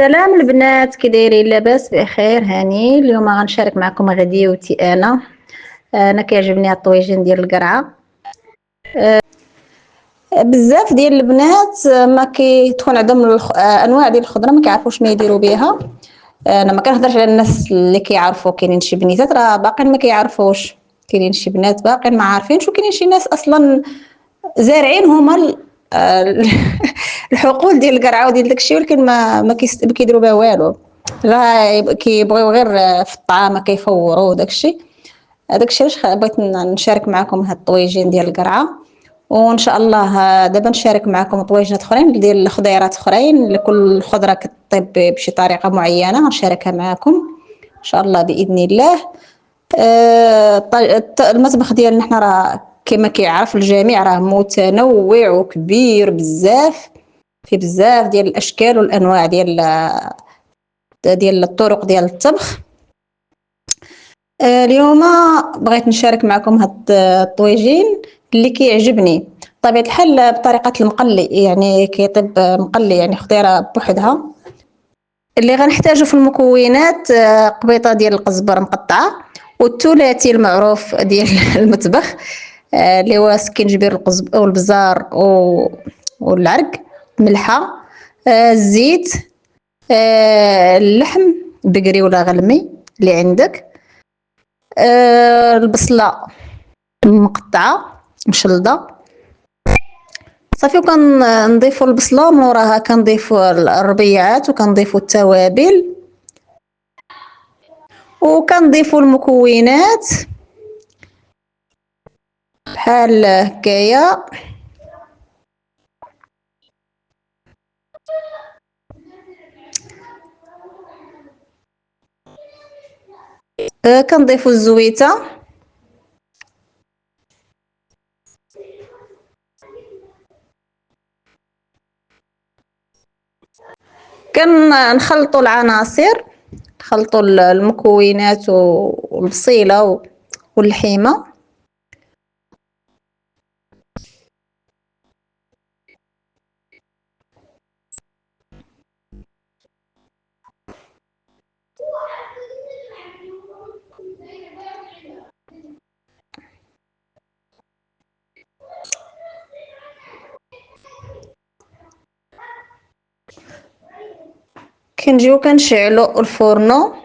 سلام البنات، كي دايرين؟ لاباس بخير؟ هاني اليوم غنشارك معكم غديوتي انا كيعجبني هاد الطويجين ديال القرعه. بزاف ديال البنات ما كيتكون عندهم انواع ديال الخضره ما كيعرفوش ما يديروا بها. انا ما كنهضرش على الناس اللي كيعرفوا، كاينين شي بنيتات راه باقيين ما كيعرفوش، كاينين شي بنات باقيين ما عارفينش، وكاينين شي ناس اصلا زارعين هما الحقول ديال القرعه وديال داكشي، ولكن ما كيديروا بها والو، غير كيبغيو غير في الطعام كيفوروا داكشي. داكشي علاش بغيت نشارك معكم هاد الطويجين ديال القرعه. وان شاء الله دابا نشارك معكم طويجنات اخرين ديال الخضيرات اخرين، لكل خضره كطيب بشي طريقه معينه غنشاركها معكم ان شاء الله باذن الله. المطبخ ديالنا حنا راه كما كيعرف الجميع راه متنوع وكبير بزاف، في بزاف ديال الاشكال والانواع ديال الطرق ديال الطبخ. اليوم بغيت نشارك معكم هاد الطويجين اللي كيعجبني بطبيعه الحال بطريقه المقلي، يعني كيطيب مقلي يعني خضيره بوحدها. اللي غنحتاجو في المكونات قبيطه ديال القزبر مقطعه، والثلاثي المعروف ديال المطبخ اللي هو سكينجبير والبزار والعرق، ملحه، الزيت، اللحم بقري ولا غلمي اللي عندك، البصله مقطعه مشلضه صافي. وكنضيفوا البصله، من وراها كنضيفوا الربيعات وكنضيفوا التوابل وكنضيفوا المكونات بحال هكايا. كنضيفوا الزويته، كنخلطوا العناصر، نخلطوا المكونات والبصيله واللحيمه. كنجيو كنشعلوا الفرنو،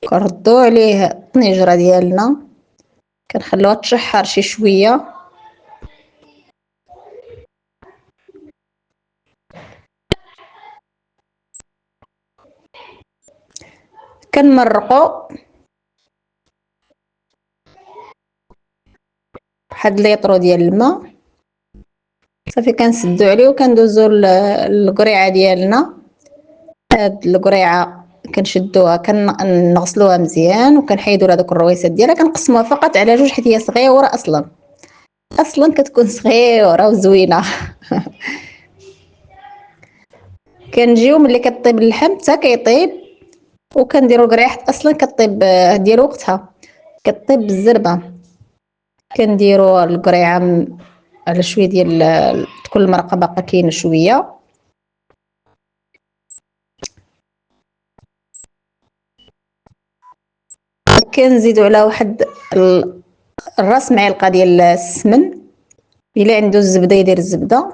كنردوا عليه الطنجره ديالنا، كنخلوها تشحر شي شويه. كنمرقوا واحد ليطرو ديال الماء صافي، كنسدو عليه وكندوزو القريعه ديالنا. هاد القريعه كنشدوها كنغسلوها مزيان وكنحيدوا هذوك الرويسات ديالها، كنقسموها فقط على جوج حيت هي صغيره اصلا كتكون صغيره وزوينه. كنجيو ملي كطيب اللحم حتى كيطيب وكنديروا القريعه حتى اصلا كطيب ديال وقتها، كطيب بالزربه. كنديروا القريعه على شويه ديال تكون المرقه باقا كاينه شويه. كنزيدو على واحد الراس معلقه ديال السمن، الا عنده الزبده يدير الزبده،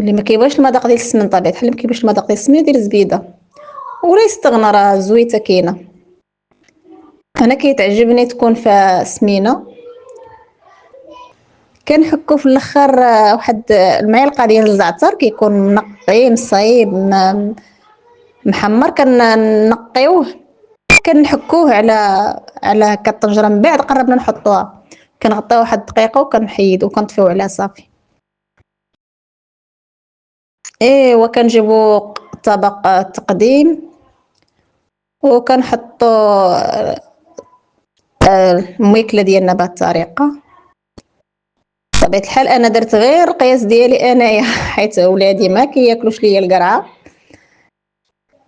اللي ما كيبغيش المذاق ديال السمن طبيعه الحال ما كيبغيش المذاق ديال السمن يدير الزبيده ولا يستغنى، راه زويته كاينه. انا كيتعجبني تكون فيها سمينه. كنحكو في الاخر واحد المعلقه ديال الزعتر، كيكون منقي مصايب محمر، كنقيوه كنحكوه على هكا الطنجره. من بعد قربنا نحطوها كنغطيوها واحد الدقيقه وكنحيدو وكنطفيو عليها صافي. ايوا كنجيبو طبق تقديم وكنحطو الماكله ديالنا بهذه الطريقه. بطبيعه الحال انا درت غير القياس ديالي انايا حيت ولادي ما كياكلوش ليا القرعه،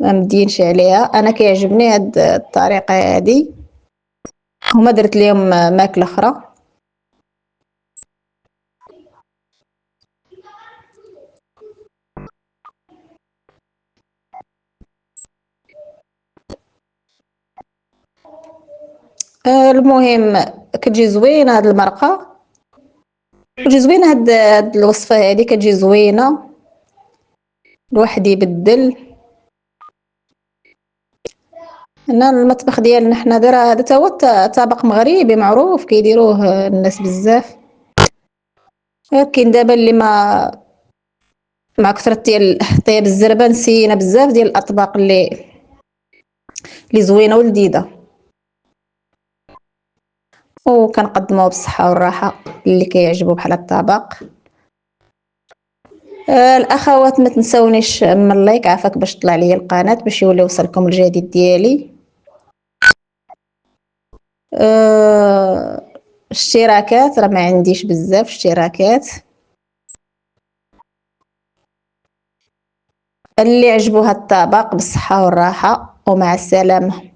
ما مدينش عليها. انا كيعجبني هاد الطريقه هادي، هما درت ليهم ماكله اخرى. المهم كتجي زوينه هاد المرقه، كتجي زوينه هاد الوصفه هادي كتجي زوينه، الواحد يبدل. هنا المطبخ ديالنا حنا دايره هذا تا هو طبق مغربي معروف كيديروه الناس بزاف، ولكن دابا اللي مع كثرة ديال طياب الزربه نسينا بزاف ديال الاطباق اللي زوينه ولذيذه، وكنقدموها بالصحه والراحه اللي كيعجبو بحال الطبق. الاخوات ما تنسونيش من اللايك عافاك باش طلع لي القناه باش يولي يوصلكم الجديد ديالي. اشتراكات راه ما عنديش بزاف اشتراكات، اللي عجبو هاد الطبق بالصحه والراحه ومع السلامه.